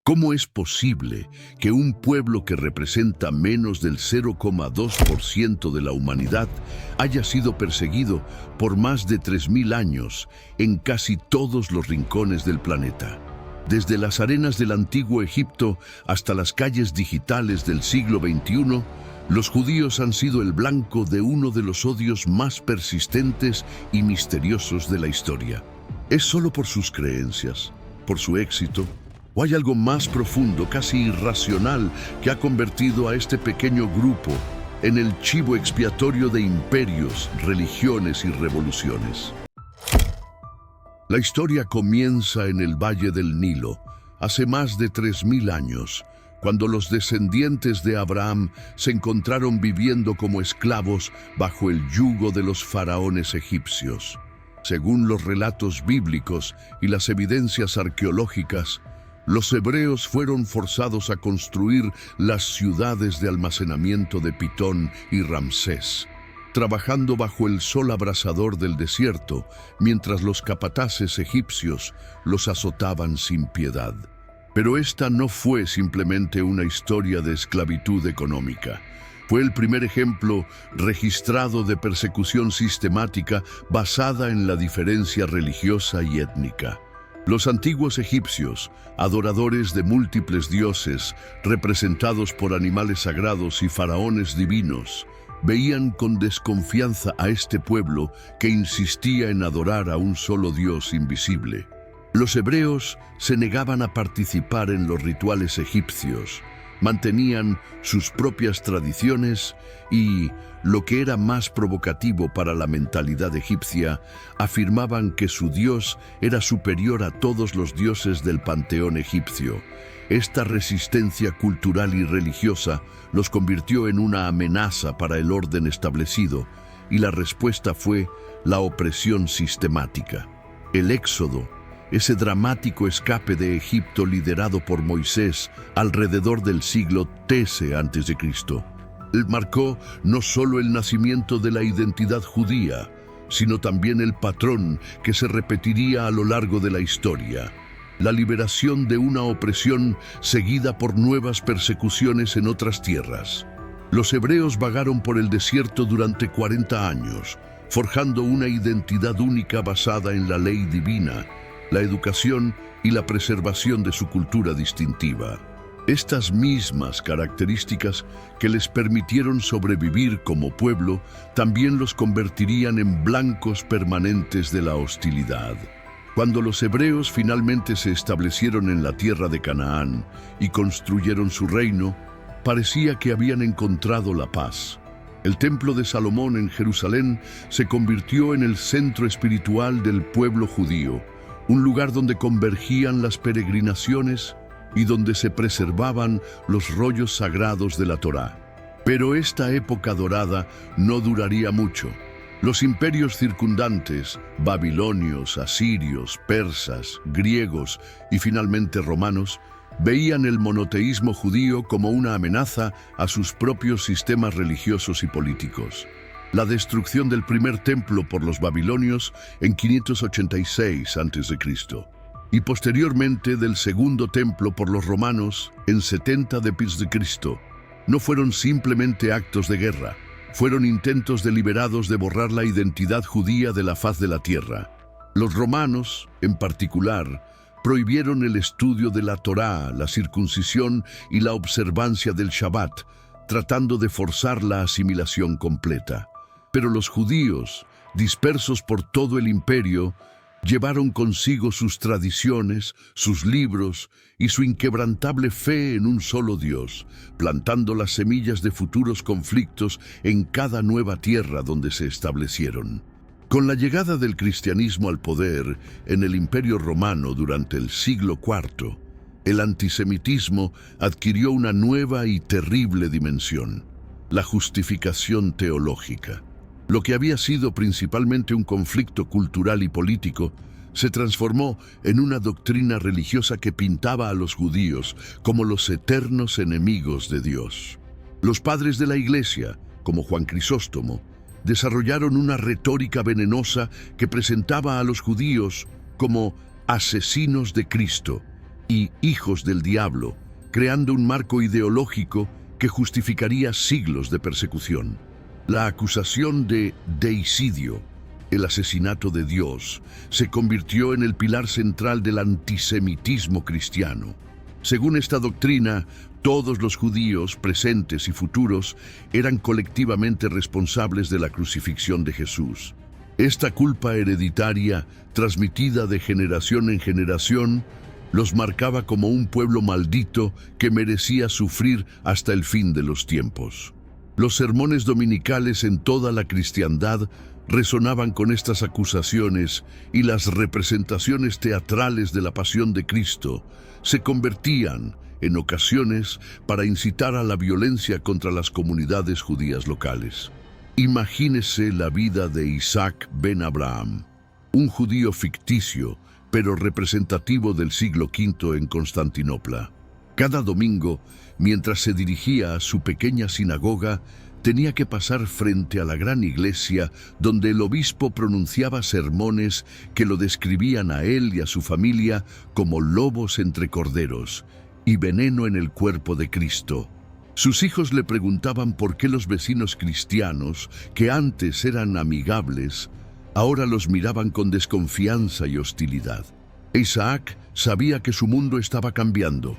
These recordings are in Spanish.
¿Cómo es posible que un pueblo que representa menos del 0,2% de la humanidad haya sido perseguido por más de 3000 años en casi todos los rincones del planeta? Desde las arenas del antiguo Egipto hasta las calles digitales del siglo XXI, los judíos han sido el blanco de uno de los odios más persistentes y misteriosos de la historia. ¿Es solo por sus creencias, por su éxito, o hay algo más profundo, casi irracional, que ha convertido a este pequeño grupo en el chivo expiatorio de imperios, religiones y revoluciones? La historia comienza en el Valle del Nilo, hace más de 3000 años, cuando los descendientes de Abraham se encontraron viviendo como esclavos bajo el yugo de los faraones egipcios. Según los relatos bíblicos y las evidencias arqueológicas, los hebreos fueron forzados a construir las ciudades de almacenamiento de Pitón y Ramsés, trabajando bajo el sol abrasador del desierto, mientras los capataces egipcios los azotaban sin piedad. Pero esta no fue simplemente una historia de esclavitud económica. Fue el primer ejemplo registrado de persecución sistemática basada en la diferencia religiosa y étnica. Los antiguos egipcios, adoradores de múltiples dioses, representados por animales sagrados y faraones divinos, veían con desconfianza a este pueblo que insistía en adorar a un solo Dios invisible. Los hebreos se negaban a participar en los rituales egipcios, mantenían sus propias tradiciones y, lo que era más provocativo para la mentalidad egipcia, afirmaban que su dios era superior a todos los dioses del panteón egipcio. Esta resistencia cultural y religiosa los convirtió en una amenaza para el orden establecido, y la respuesta fue la opresión sistemática. El Éxodo, ese dramático escape de Egipto liderado por Moisés alrededor del siglo XIII a.C., marcó no solo el nacimiento de la identidad judía, sino también el patrón que se repetiría a lo largo de la historia: la liberación de una opresión seguida por nuevas persecuciones en otras tierras. Los hebreos vagaron por el desierto durante 40 años, forjando una identidad única basada en la ley divina, la educación y la preservación de su cultura distintiva. Estas mismas características que les permitieron sobrevivir como pueblo también los convertirían en blancos permanentes de la hostilidad. Cuando los hebreos finalmente se establecieron en la tierra de Canaán y construyeron su reino, parecía que habían encontrado la paz. El templo de Salomón en Jerusalén se convirtió en el centro espiritual del pueblo judío, un lugar donde convergían las peregrinaciones y donde se preservaban los rollos sagrados de la Torá. Pero esta época dorada no duraría mucho. Los imperios circundantes, babilonios, asirios, persas, griegos y finalmente romanos, veían el monoteísmo judío como una amenaza a sus propios sistemas religiosos y políticos. La destrucción del primer templo por los babilonios en 586 a.C. y posteriormente del segundo templo por los romanos en 70 d.C. no fueron simplemente actos de guerra, fueron intentos deliberados de borrar la identidad judía de la faz de la tierra. Los romanos, en particular, prohibieron el estudio de la Torá, la circuncisión y la observancia del Shabbat, tratando de forzar la asimilación completa. Pero los judíos, dispersos por todo el imperio, llevaron consigo sus tradiciones, sus libros y su inquebrantable fe en un solo Dios, plantando las semillas de futuros conflictos en cada nueva tierra donde se establecieron. Con la llegada del cristianismo al poder en el Imperio Romano durante el siglo IV, el antisemitismo adquirió una nueva y terrible dimensión: la justificación teológica. Lo que había sido principalmente un conflicto cultural y político se transformó en una doctrina religiosa que pintaba a los judíos como los eternos enemigos de Dios. Los padres de la Iglesia, como Juan Crisóstomo, desarrollaron una retórica venenosa que presentaba a los judíos como asesinos de Cristo, y hijos del diablo, creando un marco ideológico que justificaría siglos de persecución. La acusación de deicidio, el asesinato de Dios, se convirtió en el pilar central del antisemitismo cristiano. Según esta doctrina, todos los judíos, presentes y futuros, eran colectivamente responsables de la crucifixión de Jesús. Esta culpa hereditaria, transmitida de generación en generación, los marcaba como un pueblo maldito que merecía sufrir hasta el fin de los tiempos. Los sermones dominicales en toda la cristiandad resonaban con estas acusaciones y las representaciones teatrales de la pasión de Cristo se convertían, en ocasiones, para incitar a la violencia contra las comunidades judías locales. Imagínese la vida de Isaac ben Abraham, un judío ficticio, pero representativo del siglo V en Constantinopla. Cada domingo, mientras se dirigía a su pequeña sinagoga, tenía que pasar frente a la gran iglesia donde el obispo pronunciaba sermones que lo describían a él y a su familia como lobos entre corderos y veneno en el cuerpo de Cristo. Sus hijos le preguntaban por qué los vecinos cristianos, que antes eran amigables, ahora los miraban con desconfianza y hostilidad. Isaac sabía que su mundo estaba cambiando,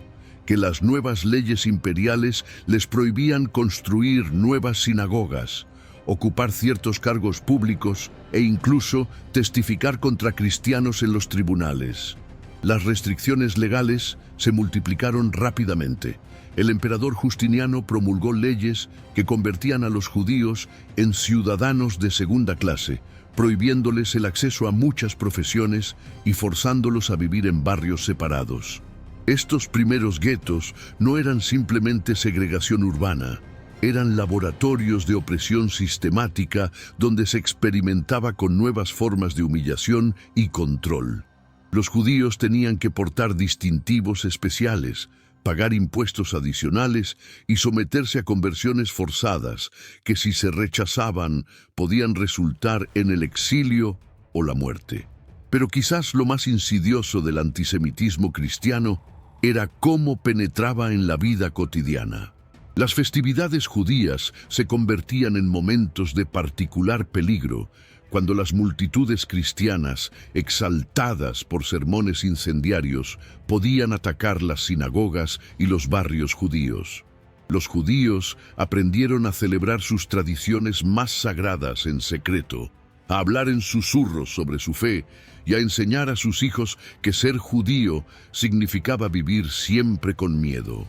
que las nuevas leyes imperiales les prohibían construir nuevas sinagogas, ocupar ciertos cargos públicos e incluso testificar contra cristianos en los tribunales. Las restricciones legales se multiplicaron rápidamente. El emperador Justiniano promulgó leyes que convertían a los judíos en ciudadanos de segunda clase, prohibiéndoles el acceso a muchas profesiones y forzándolos a vivir en barrios separados. Estos primeros guetos no eran simplemente segregación urbana, eran laboratorios de opresión sistemática donde se experimentaba con nuevas formas de humillación y control. Los judíos tenían que portar distintivos especiales, pagar impuestos adicionales y someterse a conversiones forzadas que, si se rechazaban, podían resultar en el exilio o la muerte. Pero quizás lo más insidioso del antisemitismo cristiano era cómo penetraba en la vida cotidiana. Las festividades judías se convertían en momentos de particular peligro cuando las multitudes cristianas, exaltadas por sermones incendiarios, podían atacar las sinagogas y los barrios judíos. Los judíos aprendieron a celebrar sus tradiciones más sagradas en secreto, a hablar en susurros sobre su fe y a enseñar a sus hijos que ser judío significaba vivir siempre con miedo.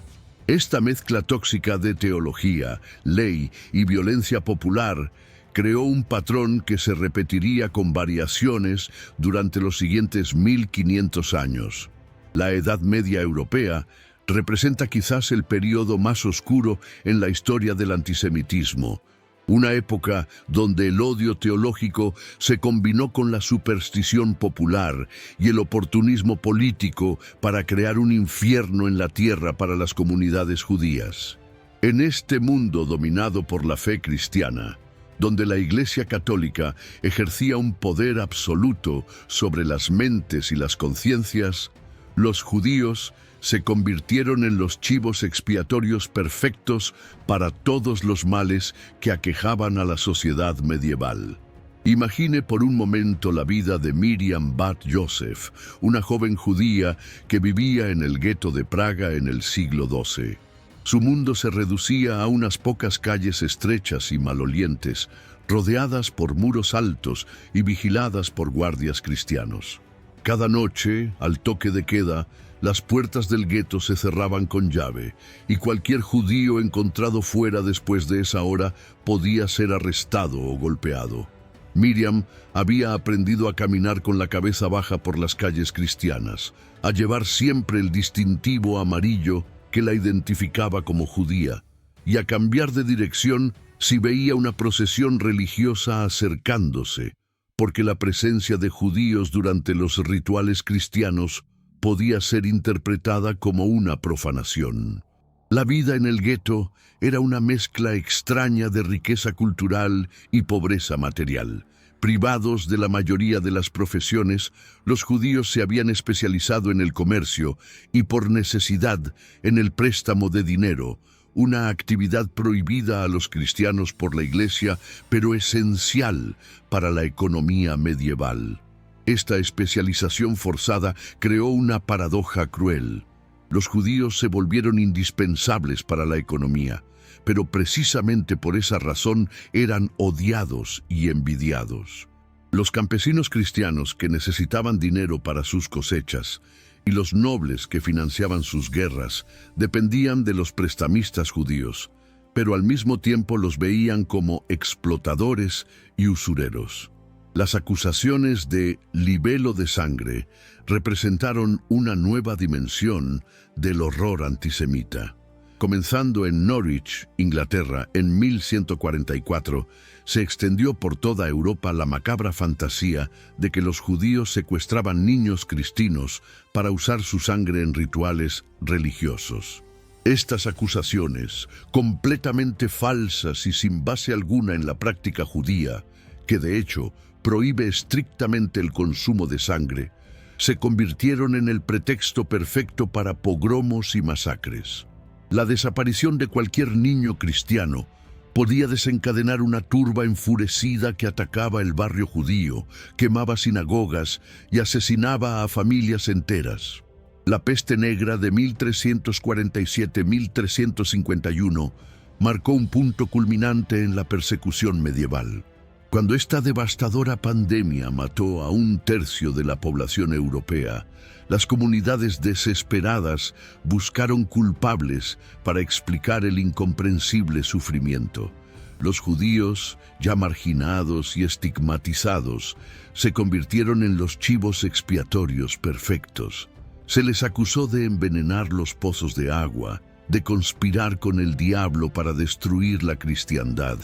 Esta mezcla tóxica de teología, ley y violencia popular creó un patrón que se repetiría con variaciones durante los siguientes 1500 años. La Edad Media europea representa quizás el periodo más oscuro en la historia del antisemitismo, una época donde el odio teológico se combinó con la superstición popular y el oportunismo político para crear un infierno en la tierra para las comunidades judías. En este mundo dominado por la fe cristiana, donde la Iglesia Católica ejercía un poder absoluto sobre las mentes y las conciencias, los judíos se convirtieron en los chivos expiatorios perfectos para todos los males que aquejaban a la sociedad medieval. Imagine por un momento la vida de Miriam Bat Yosef, una joven judía que vivía en el gueto de Praga en el siglo XII. Su mundo se reducía a unas pocas calles estrechas y malolientes, rodeadas por muros altos y vigiladas por guardias cristianos. Cada noche, al toque de queda, las puertas del gueto se cerraban con llave, y cualquier judío encontrado fuera después de esa hora podía ser arrestado o golpeado. Miriam había aprendido a caminar con la cabeza baja por las calles cristianas, a llevar siempre el distintivo amarillo que la identificaba como judía, y a cambiar de dirección si veía una procesión religiosa acercándose, porque la presencia de judíos durante los rituales cristianos podía ser interpretada como una profanación. La vida en el gueto era una mezcla extraña de riqueza cultural y pobreza material, Privados de la mayoría de las profesiones, los judíos se habían especializado en el comercio y por necesidad en el préstamo de dinero, una actividad prohibida a los cristianos por la Iglesia, pero esencial para la economía medieval. Esta especialización forzada creó una paradoja cruel. Los judíos se volvieron indispensables para la economía, pero precisamente por esa razón eran odiados y envidiados. Los campesinos cristianos que necesitaban dinero para sus cosechas y los nobles que financiaban sus guerras dependían de los prestamistas judíos, pero al mismo tiempo los veían como explotadores y usureros. Las acusaciones de libelo de sangre representaron una nueva dimensión del horror antisemita. Comenzando en Norwich, Inglaterra, en 1144, se extendió por toda Europa la macabra fantasía de que los judíos secuestraban niños cristinos para usar su sangre en rituales religiosos. Estas acusaciones, completamente falsas y sin base alguna en la práctica judía, que de hecho prohíbe estrictamente el consumo de sangre, se convirtieron en el pretexto perfecto para pogromos y masacres. La desaparición de cualquier niño cristiano podía desencadenar una turba enfurecida que atacaba el barrio judío, quemaba sinagogas y asesinaba a familias enteras. La peste negra de 1347-1351 marcó un punto culminante en la persecución medieval. Cuando esta devastadora pandemia mató a 1/3 de la población europea, las comunidades desesperadas buscaron culpables para explicar el incomprensible sufrimiento. Los judíos, ya marginados y estigmatizados, se convirtieron en los chivos expiatorios perfectos. Se les acusó de envenenar los pozos de agua, de conspirar con el diablo para destruir la cristiandad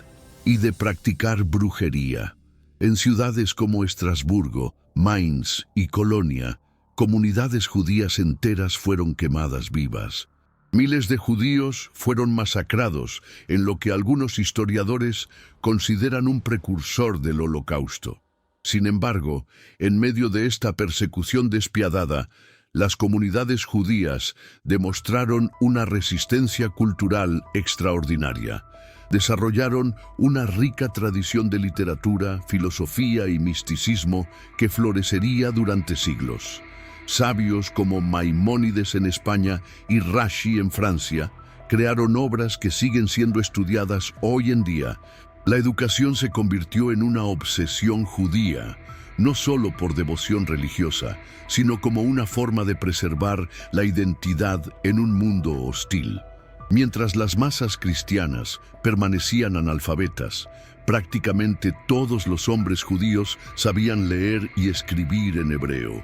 y de practicar brujería. En ciudades como Estrasburgo, Mainz y Colonia, comunidades judías enteras fueron quemadas vivas. Miles de judíos fueron masacrados en lo que algunos historiadores consideran un precursor del Holocausto. Sin embargo, en medio de esta persecución despiadada, las comunidades judías demostraron una resistencia cultural extraordinaria. Desarrollaron una rica tradición de literatura, filosofía y misticismo que florecería durante siglos. Sabios como Maimónides en España y Rashi en Francia crearon obras que siguen siendo estudiadas hoy en día. La educación se convirtió en una obsesión judía, no solo por devoción religiosa, sino como una forma de preservar la identidad en un mundo hostil. Mientras las masas cristianas permanecían analfabetas, prácticamente todos los hombres judíos sabían leer y escribir en hebreo,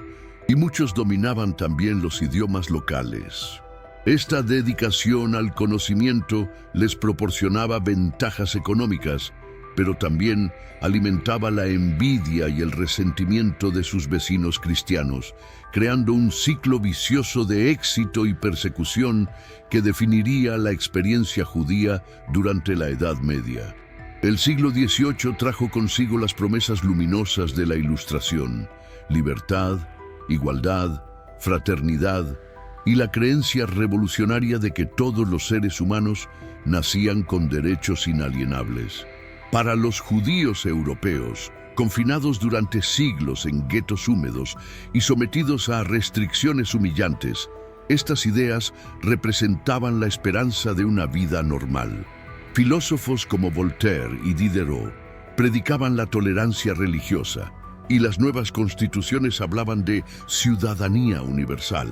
y muchos dominaban también los idiomas locales. Esta dedicación al conocimiento les proporcionaba ventajas económicas, pero también alimentaba la envidia y el resentimiento de sus vecinos cristianos, creando un ciclo vicioso de éxito y persecución que definiría la experiencia judía durante la Edad Media. El siglo XVIII trajo consigo las promesas luminosas de la Ilustración: libertad, igualdad, fraternidad y la creencia revolucionaria de que todos los seres humanos nacían con derechos inalienables. Para los judíos europeos, confinados durante siglos en guetos húmedos y sometidos a restricciones humillantes, estas ideas representaban la esperanza de una vida normal. Filósofos como Voltaire y Diderot predicaban la tolerancia religiosa, y las nuevas constituciones hablaban de ciudadanía universal.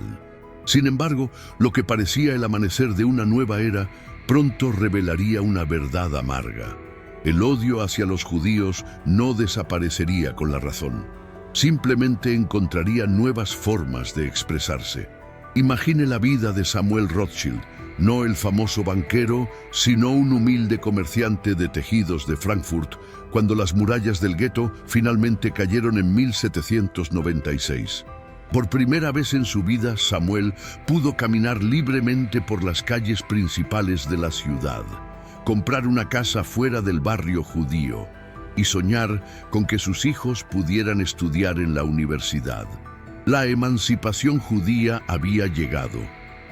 Sin embargo, lo que parecía el amanecer de una nueva era pronto revelaría una verdad amarga. El odio hacia los judíos no desaparecería con la razón. Simplemente encontraría nuevas formas de expresarse. Imagine la vida de Samuel Rothschild, no el famoso banquero, sino un humilde comerciante de tejidos de Frankfurt, cuando las murallas del gueto finalmente cayeron en 1796. Por primera vez en su vida, Samuel pudo caminar libremente por las calles principales de la ciudad, comprar una casa fuera del barrio judío y soñar con que sus hijos pudieran estudiar en la universidad. La emancipación judía había llegado,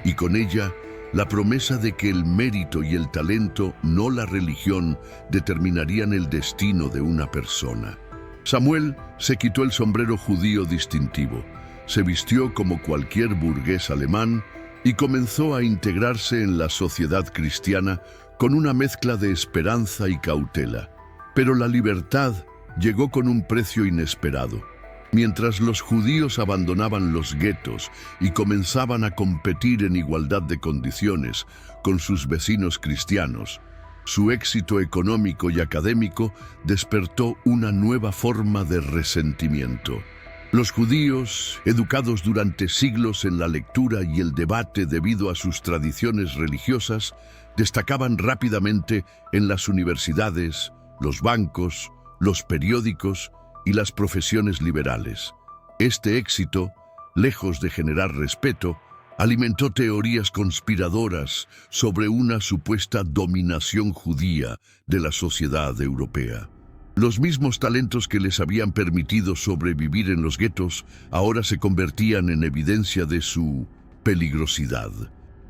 y con ella la promesa de que el mérito y el talento, no la religión, determinarían el destino de una persona. Samuel se quitó el sombrero judío distintivo, se vistió como cualquier burgués alemán y comenzó a integrarse en la sociedad cristiana con una mezcla de esperanza y cautela. Pero la libertad llegó con un precio inesperado. Mientras los judíos abandonaban los guetos y comenzaban a competir en igualdad de condiciones con sus vecinos cristianos, su éxito económico y académico despertó una nueva forma de resentimiento. Los judíos, educados durante siglos en la lectura y el debate debido a sus tradiciones religiosas, destacaban rápidamente en las universidades, los bancos, los periódicos y las profesiones liberales. Este éxito, lejos de generar respeto, alimentó teorías conspiradoras sobre una supuesta dominación judía de la sociedad europea. Los mismos talentos que les habían permitido sobrevivir en los guetos ahora se convertían en evidencia de su peligrosidad.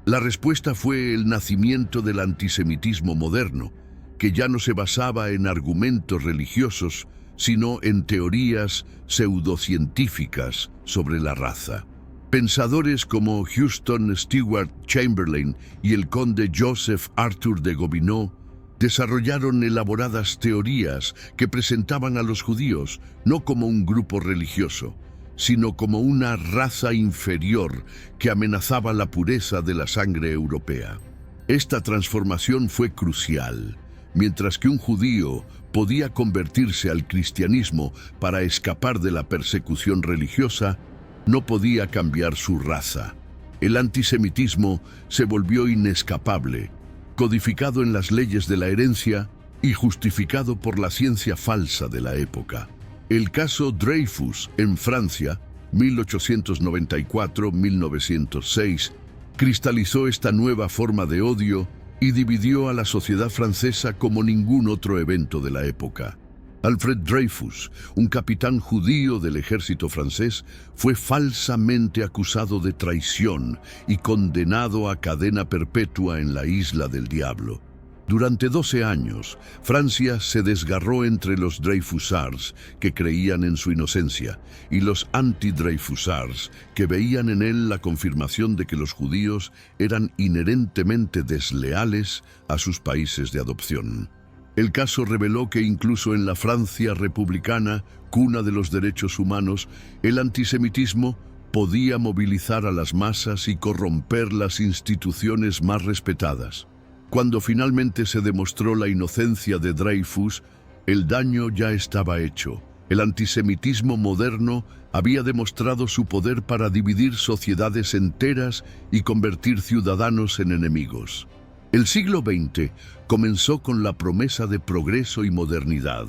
La respuesta fue el nacimiento del antisemitismo moderno, que ya no se basaba en argumentos religiosos, sino en teorías pseudocientíficas sobre la raza. Pensadores como Houston Stewart Chamberlain y el conde Joseph Arthur de Gobineau desarrollaron elaboradas teorías que presentaban a los judíos no como un grupo religioso, sino como una raza inferior que amenazaba la pureza de la sangre europea. Esta transformación fue crucial. Mientras que un judío podía convertirse al cristianismo para escapar de la persecución religiosa, no podía cambiar su raza. El antisemitismo se volvió inescapable, codificado en las leyes de la herencia y justificado por la ciencia falsa de la época. El caso Dreyfus en Francia, 1894-1906, cristalizó esta nueva forma de odio y dividió a la sociedad francesa como ningún otro evento de la época. Alfred Dreyfus, un capitán judío del ejército francés, fue falsamente acusado de traición y condenado a cadena perpetua en la Isla del Diablo. Durante 12 años, Francia se desgarró entre los Dreyfusards, que creían en su inocencia, y los anti-Dreyfusards, que veían en él la confirmación de que los judíos eran inherentemente desleales a sus países de adopción. El caso reveló que incluso en la Francia republicana, cuna de los derechos humanos, el antisemitismo podía movilizar a las masas y corromper las instituciones más respetadas. Cuando finalmente se demostró la inocencia de Dreyfus, el daño ya estaba hecho. El antisemitismo moderno había demostrado su poder para dividir sociedades enteras y convertir ciudadanos en enemigos. El siglo XX comenzó con la promesa de progreso y modernidad,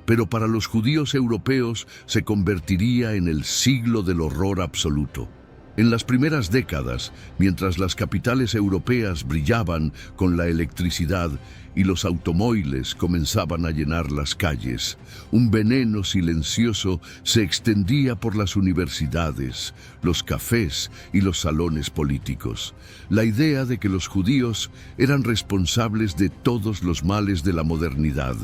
pero para los judíos europeos se convertiría en el siglo del horror absoluto. En las primeras décadas, mientras las capitales europeas brillaban con la electricidad y los automóviles comenzaban a llenar las calles, un veneno silencioso se extendía por las universidades, los cafés y los salones políticos. La idea de que los judíos eran responsables de todos los males de la modernidad.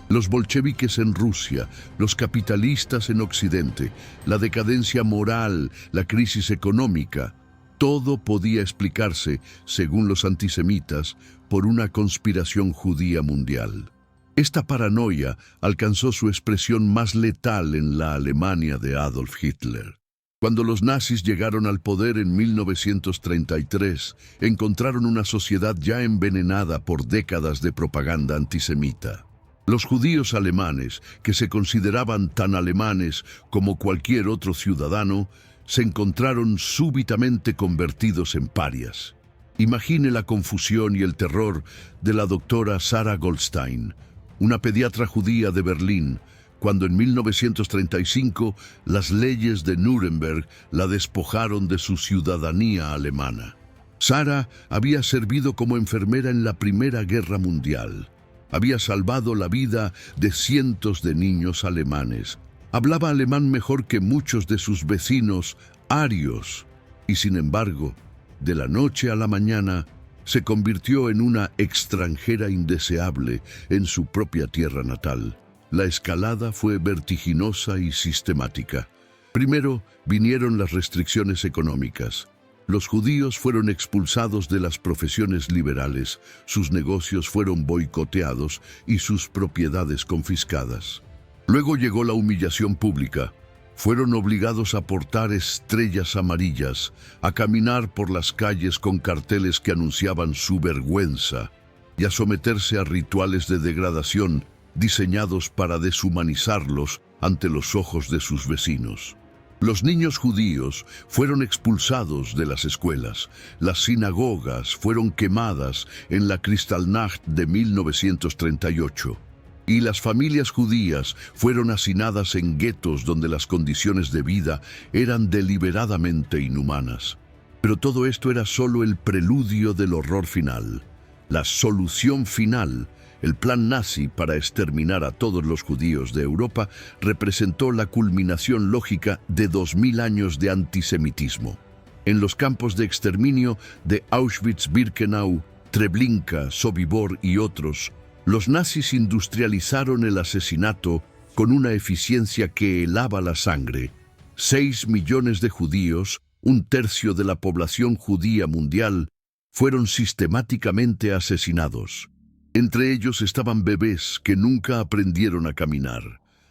Los bolcheviques en Rusia, los capitalistas en Occidente, la decadencia moral, la crisis económica, todo podía explicarse, según los antisemitas, por una conspiración judía mundial. Esta paranoia alcanzó su expresión más letal en la Alemania de Adolf Hitler. Cuando los nazis llegaron al poder en 1933, encontraron una sociedad ya envenenada por décadas de propaganda antisemita. Los judíos alemanes, que se consideraban tan alemanes como cualquier otro ciudadano, se encontraron súbitamente convertidos en parias. Imagine la confusión y el terror de la doctora Sarah Goldstein, una pediatra judía de Berlín, cuando en 1935 las leyes de Nuremberg la despojaron de su ciudadanía alemana. Sarah había servido como enfermera en la Primera Guerra Mundial. Había salvado la vida de cientos de niños alemanes. Hablaba alemán mejor que muchos de sus vecinos arios y, sin embargo, de la noche a la mañana, se convirtió en una extranjera indeseable en su propia tierra natal. La escalada fue vertiginosa y sistemática. Primero vinieron las restricciones económicas. Los judíos fueron expulsados de las profesiones liberales, sus negocios fueron boicoteados y sus propiedades confiscadas. Luego llegó la humillación pública. Fueron obligados a portar estrellas amarillas, a caminar por las calles con carteles que anunciaban su vergüenza y a someterse a rituales de degradación diseñados para deshumanizarlos ante los ojos de sus vecinos. Los niños judíos fueron expulsados de las escuelas. Las sinagogas fueron quemadas en la Kristallnacht de 1938. Y las familias judías fueron hacinadas en guetos donde las condiciones de vida eran deliberadamente inhumanas. Pero todo esto era solo el preludio del horror final. La solución final, el plan nazi para exterminar a todos los judíos de Europa, representó la culminación lógica de 2000 años de antisemitismo. En los campos de exterminio de Auschwitz-Birkenau, Treblinka, Sobibor y otros, los nazis industrializaron el asesinato con una eficiencia que helaba la sangre. 6 millones de judíos, un tercio de la población judía mundial, fueron sistemáticamente asesinados. Entre ellos estaban bebés que nunca aprendieron a caminar,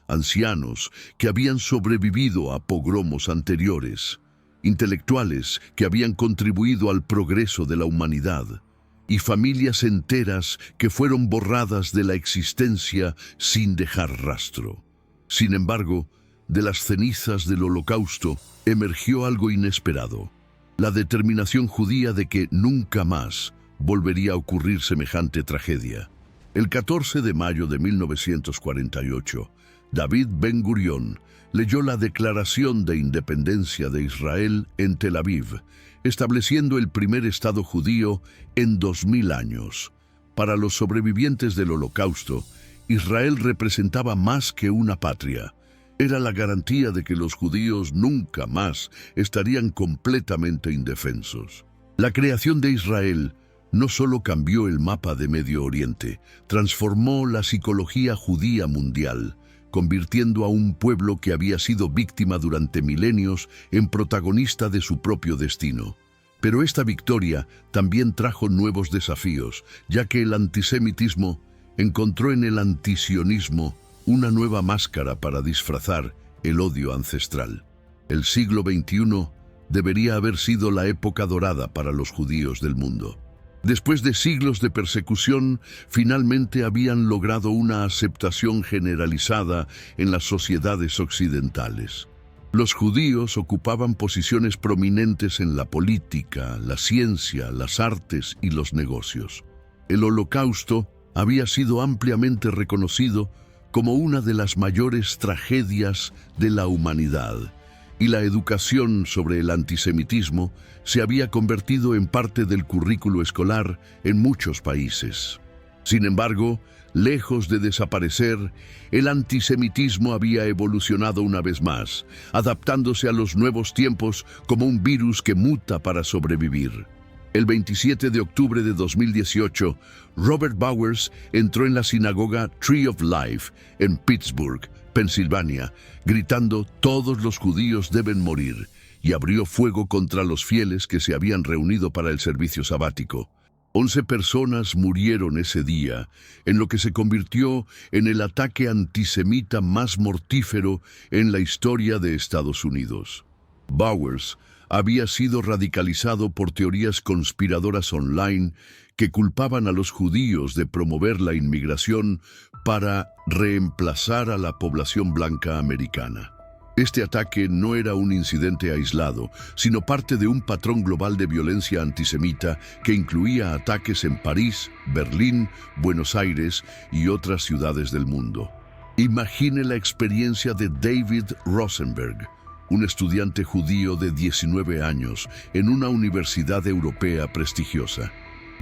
ancianos que habían sobrevivido a pogromos anteriores, intelectuales que habían contribuido al progreso de la humanidad, y familias enteras que fueron borradas de la existencia sin dejar rastro. Sin embargo, de las cenizas del Holocausto emergió algo inesperado: la determinación judía de que nunca más volvería a ocurrir semejante tragedia. El 14 de mayo de 1948, David Ben-Gurión leyó la Declaración de Independencia de Israel en Tel Aviv, estableciendo el primer Estado judío en 2000 años. Para los sobrevivientes del Holocausto, Israel representaba más que una patria. Era la garantía de que los judíos nunca más estarían completamente indefensos. La creación de Israel no solo cambió el mapa de Medio Oriente, transformó la psicología judía mundial, convirtiendo a un pueblo que había sido víctima durante milenios en protagonista de su propio destino. Pero esta victoria también trajo nuevos desafíos, ya que el antisemitismo encontró en el antisionismo una nueva máscara para disfrazar el odio ancestral. El siglo XXI debería haber sido la época dorada para los judíos del mundo. Después de siglos de persecución, finalmente habían logrado una aceptación generalizada en las sociedades occidentales. Los judíos ocupaban posiciones prominentes en la política, la ciencia, las artes y los negocios. El Holocausto había sido ampliamente reconocido como una de las mayores tragedias de la humanidad, y la educación sobre el antisemitismo se había convertido en parte del currículo escolar en muchos países. Sin embargo, lejos de desaparecer, el antisemitismo había evolucionado una vez más, adaptándose a los nuevos tiempos como un virus que muta para sobrevivir. El 27 de octubre de 2018, Robert Bowers entró en la sinagoga Tree of Life en Pittsburgh, Pensilvania, gritando «Todos los judíos deben morir», y abrió fuego contra los fieles que se habían reunido para el servicio sabático. 11 personas murieron ese día, en lo que se convirtió en el ataque antisemita más mortífero en la historia de Estados Unidos. Bowers había sido radicalizado por teorías conspiradoras online que culpaban a los judíos de promover la inmigración para reemplazar a la población blanca americana. Este ataque no era un incidente aislado, sino parte de un patrón global de violencia antisemita que incluía ataques en París, Berlín, Buenos Aires y otras ciudades del mundo. Imagine la experiencia de David Rosenberg, un estudiante judío de 19 años en una universidad europea prestigiosa.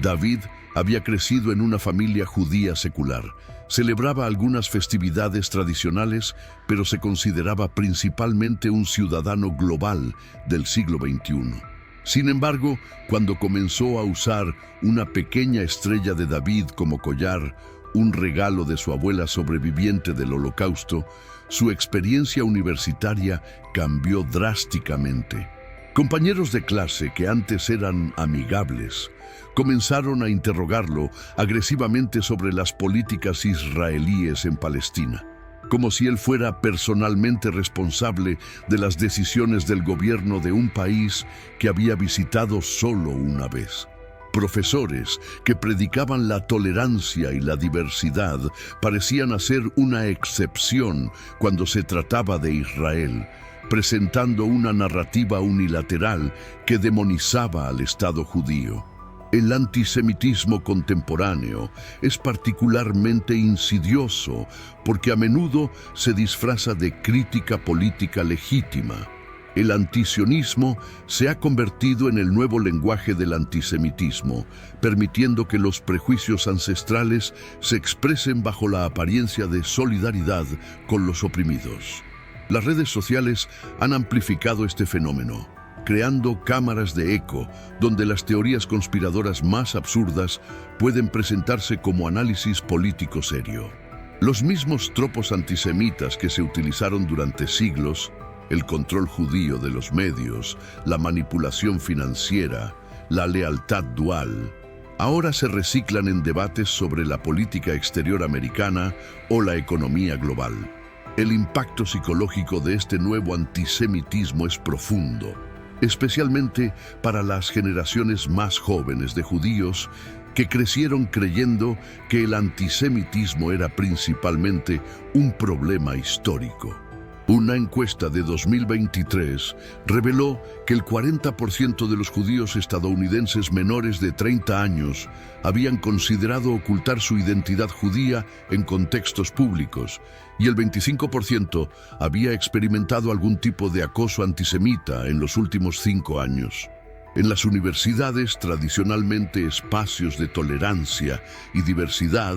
David había crecido en una familia judía secular. Celebraba algunas festividades tradicionales, pero se consideraba principalmente un ciudadano global del siglo XXI. Sin embargo, cuando comenzó a usar una pequeña estrella de David como collar, un regalo de su abuela sobreviviente del Holocausto, su experiencia universitaria cambió drásticamente. Compañeros de clase que antes eran amigables comenzaron a interrogarlo agresivamente sobre las políticas israelíes en Palestina, como si él fuera personalmente responsable de las decisiones del gobierno de un país que había visitado solo una vez. Profesores que predicaban la tolerancia y la diversidad parecían hacer una excepción cuando se trataba de Israel, presentando una narrativa unilateral que demonizaba al Estado judío. El antisemitismo contemporáneo es particularmente insidioso porque a menudo se disfraza de crítica política legítima. El antisionismo se ha convertido en el nuevo lenguaje del antisemitismo, permitiendo que los prejuicios ancestrales se expresen bajo la apariencia de solidaridad con los oprimidos. Las redes sociales han amplificado este fenómeno, creando cámaras de eco donde las teorías conspiradoras más absurdas pueden presentarse como análisis político serio. Los mismos tropos antisemitas que se utilizaron durante siglos, el control judío de los medios, la manipulación financiera, la lealtad dual, ahora se reciclan en debates sobre la política exterior americana o la economía global. El impacto psicológico de este nuevo antisemitismo es profundo, especialmente para las generaciones más jóvenes de judíos que crecieron creyendo que el antisemitismo era principalmente un problema histórico. Una encuesta de 2023 reveló que el 40% de los judíos estadounidenses menores de 30 años habían considerado ocultar su identidad judía en contextos públicos y el 25% había experimentado algún tipo de acoso antisemita en los últimos 5 años. En las universidades, tradicionalmente espacios de tolerancia y diversidad,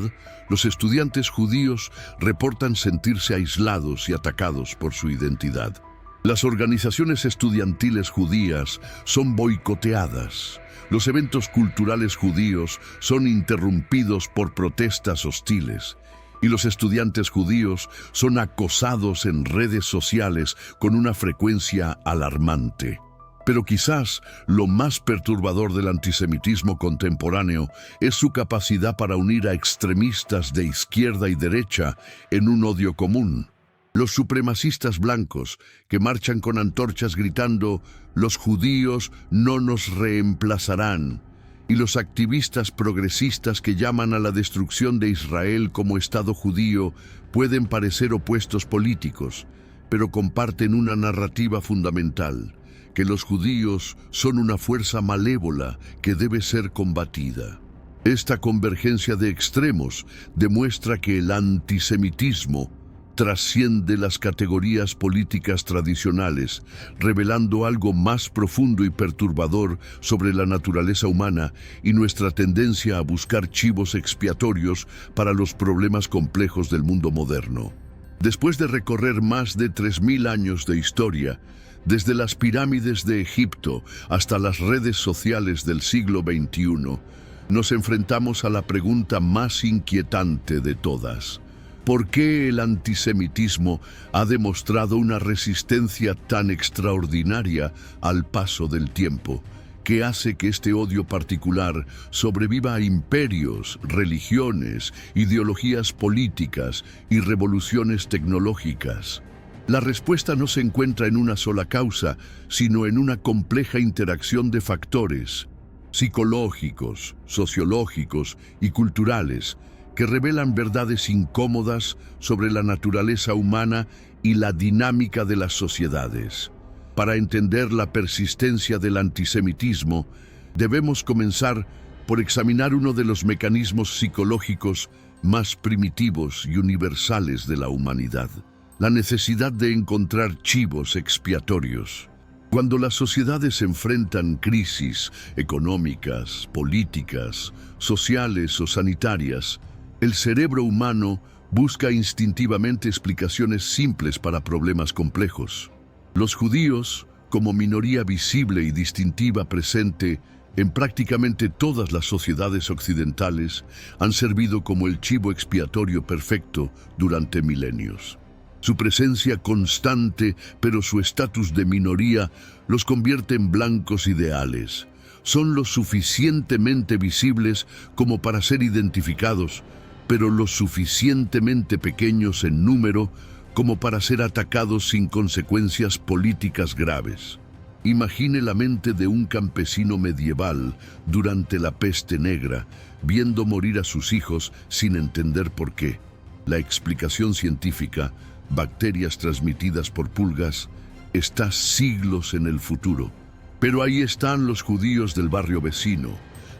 los estudiantes judíos reportan sentirse aislados y atacados por su identidad. Las organizaciones estudiantiles judías son boicoteadas. Los eventos culturales judíos son interrumpidos por protestas hostiles. Y los estudiantes judíos son acosados en redes sociales con una frecuencia alarmante. Pero quizás lo más perturbador del antisemitismo contemporáneo es su capacidad para unir a extremistas de izquierda y derecha en un odio común. Los supremacistas blancos que marchan con antorchas gritando «Los judíos no nos reemplazarán», y los activistas progresistas que llaman a la destrucción de Israel como Estado judío pueden parecer opuestos políticos, pero comparten una narrativa fundamental: que los judíos son una fuerza malévola que debe ser combatida. Esta convergencia de extremos demuestra que el antisemitismo trasciende las categorías políticas tradicionales, revelando algo más profundo y perturbador sobre la naturaleza humana y nuestra tendencia a buscar chivos expiatorios para los problemas complejos del mundo moderno. Después de recorrer más de 3000 años de historia, desde las pirámides de Egipto hasta las redes sociales del siglo XXI, nos enfrentamos a la pregunta más inquietante de todas. ¿Por qué el antisemitismo ha demostrado una resistencia tan extraordinaria al paso del tiempo, que hace que este odio particular sobreviva a imperios, religiones, ideologías políticas y revoluciones tecnológicas? La respuesta no se encuentra en una sola causa, sino en una compleja interacción de factores psicológicos, sociológicos y culturales que revelan verdades incómodas sobre la naturaleza humana y la dinámica de las sociedades. Para entender la persistencia del antisemitismo, debemos comenzar por examinar uno de los mecanismos psicológicos más primitivos y universales de la humanidad: la necesidad de encontrar chivos expiatorios. Cuando las sociedades enfrentan crisis económicas, políticas, sociales o sanitarias, el cerebro humano busca instintivamente explicaciones simples para problemas complejos. Los judíos, como minoría visible y distintiva presente en prácticamente todas las sociedades occidentales, han servido como el chivo expiatorio perfecto durante milenios. Su presencia constante, pero su estatus de minoría, los convierte en blancos ideales. Son lo suficientemente visibles como para ser identificados, pero lo suficientemente pequeños en número como para ser atacados sin consecuencias políticas graves. Imagine la mente de un campesino medieval durante la peste negra, viendo morir a sus hijos sin entender por qué. La explicación científica, bacterias transmitidas por pulgas, está siglos en el futuro. Pero ahí están los judíos del barrio vecino,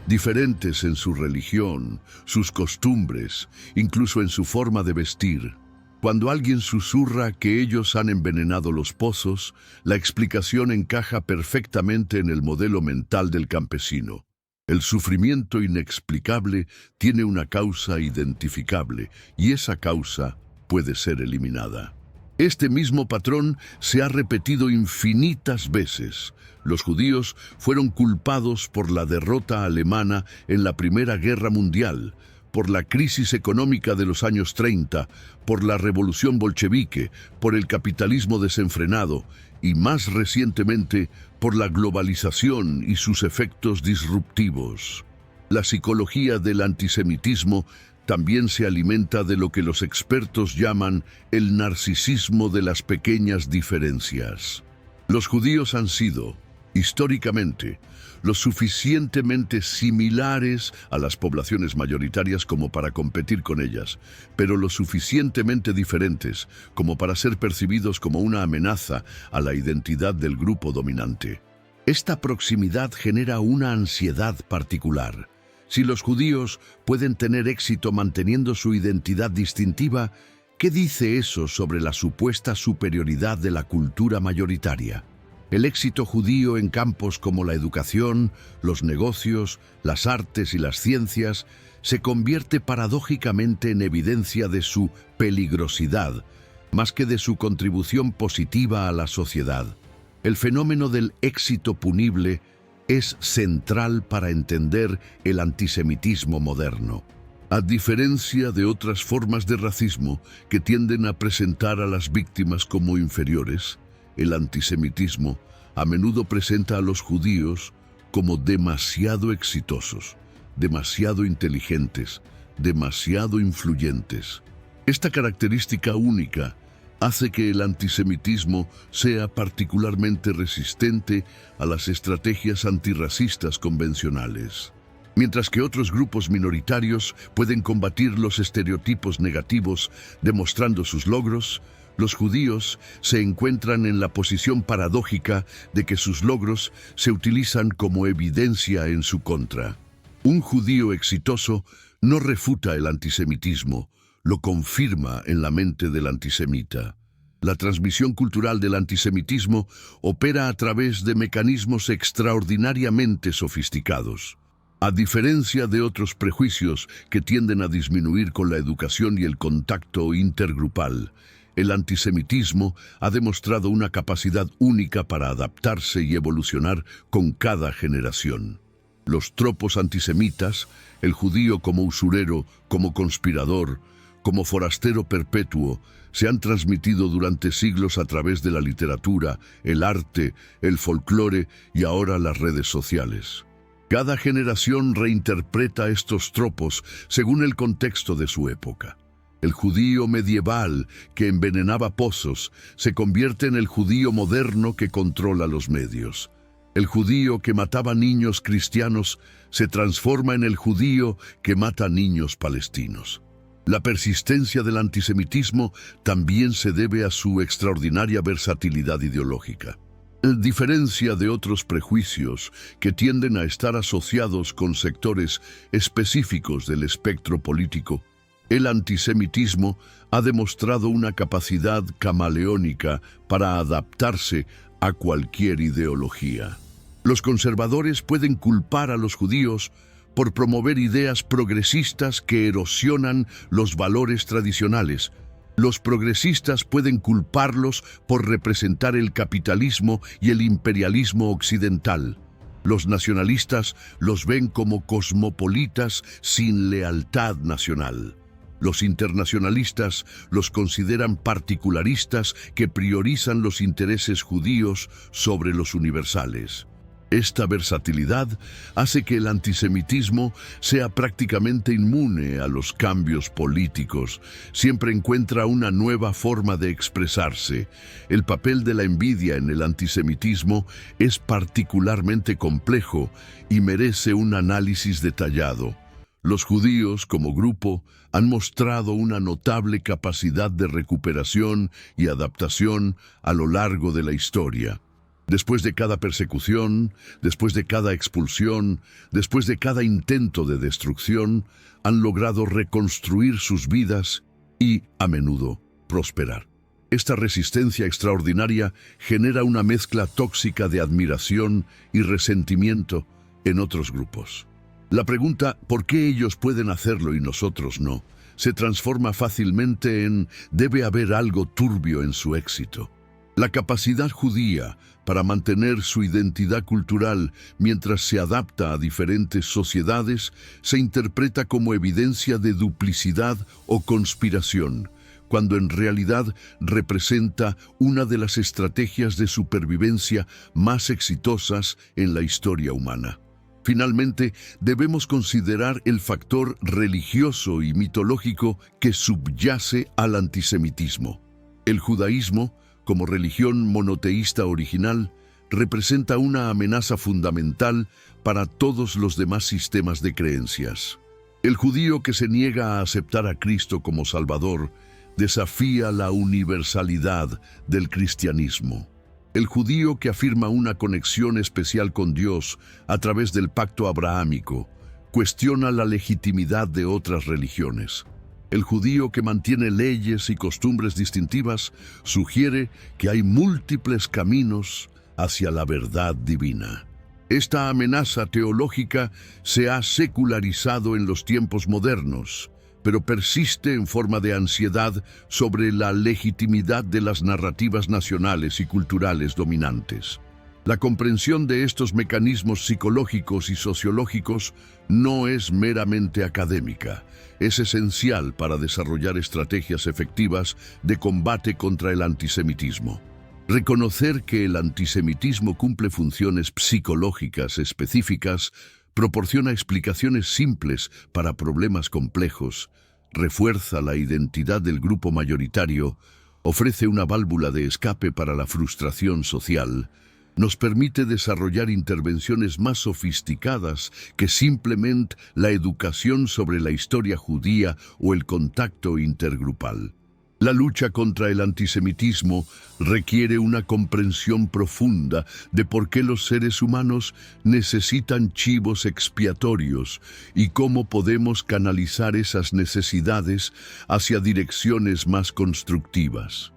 diferentes en su religión, sus costumbres, incluso en su forma de vestir. Cuando alguien susurra que ellos han envenenado los pozos, la explicación encaja perfectamente en el modelo mental del campesino. El sufrimiento inexplicable tiene una causa identificable, y esa causa puede ser eliminada. Este mismo patrón se ha repetido infinitas veces. Los judíos fueron culpados por la derrota alemana en la Primera Guerra Mundial, por la crisis económica de los años 30, por la revolución bolchevique, por el capitalismo desenfrenado y, más recientemente, por la globalización y sus efectos disruptivos. La psicología del antisemitismo también se alimenta de lo que los expertos llaman el narcisismo de las pequeñas diferencias. Los judíos han sido, históricamente, lo suficientemente similares a las poblaciones mayoritarias como para competir con ellas, pero lo suficientemente diferentes como para ser percibidos como una amenaza a la identidad del grupo dominante. Esta proximidad genera una ansiedad particular. Si los judíos pueden tener éxito manteniendo su identidad distintiva, ¿qué dice eso sobre la supuesta superioridad de la cultura mayoritaria? El éxito judío en campos como la educación, los negocios, las artes y las ciencias se convierte paradójicamente en evidencia de su peligrosidad, más que de su contribución positiva a la sociedad. El fenómeno del éxito punible es central para entender el antisemitismo moderno. A diferencia de otras formas de racismo que tienden a presentar a las víctimas como inferiores, el antisemitismo a menudo presenta a los judíos como demasiado exitosos, demasiado inteligentes, demasiado influyentes. Esta característica única hace que el antisemitismo sea particularmente resistente a las estrategias antirracistas convencionales. Mientras que otros grupos minoritarios pueden combatir los estereotipos negativos demostrando sus logros, los judíos se encuentran en la posición paradójica de que sus logros se utilizan como evidencia en su contra. Un judío exitoso no refuta el antisemitismo, lo confirma en la mente del antisemita. La transmisión cultural del antisemitismo opera a través de mecanismos extraordinariamente sofisticados. A diferencia de otros prejuicios que tienden a disminuir con la educación y el contacto intergrupal, el antisemitismo ha demostrado una capacidad única para adaptarse y evolucionar con cada generación. Los tropos antisemitas, el judío como usurero, como conspirador, como forastero perpetuo, se han transmitido durante siglos a través de la literatura, el arte, el folclore y ahora las redes sociales. Cada generación reinterpreta estos tropos según el contexto de su época. El judío medieval que envenenaba pozos se convierte en el judío moderno que controla los medios. El judío que mataba niños cristianos se transforma en el judío que mata niños palestinos. La persistencia del antisemitismo también se debe a su extraordinaria versatilidad ideológica. A diferencia de otros prejuicios que tienden a estar asociados con sectores específicos del espectro político, el antisemitismo ha demostrado una capacidad camaleónica para adaptarse a cualquier ideología. Los conservadores pueden culpar a los judíos por promover ideas progresistas que erosionan los valores tradicionales. Los progresistas pueden culparlos por representar el capitalismo y el imperialismo occidental. Los nacionalistas los ven como cosmopolitas sin lealtad nacional. Los internacionalistas los consideran particularistas que priorizan los intereses judíos sobre los universales. Esta versatilidad hace que el antisemitismo sea prácticamente inmune a los cambios políticos. Siempre encuentra una nueva forma de expresarse. El papel de la envidia en el antisemitismo es particularmente complejo y merece un análisis detallado. Los judíos, como grupo, han mostrado una notable capacidad de recuperación y adaptación a lo largo de la historia. Después de cada persecución, después de cada expulsión, después de cada intento de destrucción, han logrado reconstruir sus vidas y, a menudo, prosperar. Esta resistencia extraordinaria genera una mezcla tóxica de admiración y resentimiento en otros grupos. La pregunta ¿por qué ellos pueden hacerlo y nosotros no? Se transforma fácilmente en ¿debe haber algo turbio en su éxito? La capacidad judía para mantener su identidad cultural mientras se adapta a diferentes sociedades se interpreta como evidencia de duplicidad o conspiración, cuando en realidad representa una de las estrategias de supervivencia más exitosas en la historia humana. Finalmente, debemos considerar el factor religioso y mitológico que subyace al antisemitismo. El judaísmo, como religión monoteísta original, representa una amenaza fundamental para todos los demás sistemas de creencias. El judío que se niega a aceptar a Cristo como Salvador desafía la universalidad del cristianismo. El judío que afirma una conexión especial con Dios a través del pacto abrahámico cuestiona la legitimidad de otras religiones. El judío que mantiene leyes y costumbres distintivas sugiere que hay múltiples caminos hacia la verdad divina. Esta amenaza teológica se ha secularizado en los tiempos modernos, pero persiste en forma de ansiedad sobre la legitimidad de las narrativas nacionales y culturales dominantes. La comprensión de estos mecanismos psicológicos y sociológicos no es meramente académica. Es esencial para desarrollar estrategias efectivas de combate contra el antisemitismo. Reconocer que el antisemitismo cumple funciones psicológicas específicas proporciona explicaciones simples para problemas complejos, refuerza la identidad del grupo mayoritario, ofrece una válvula de escape para la frustración social, nos permite desarrollar intervenciones más sofisticadas que simplemente la educación sobre la historia judía o el contacto intergrupal. La lucha contra el antisemitismo requiere una comprensión profunda de por qué los seres humanos necesitan chivos expiatorios y cómo podemos canalizar esas necesidades hacia direcciones más constructivas.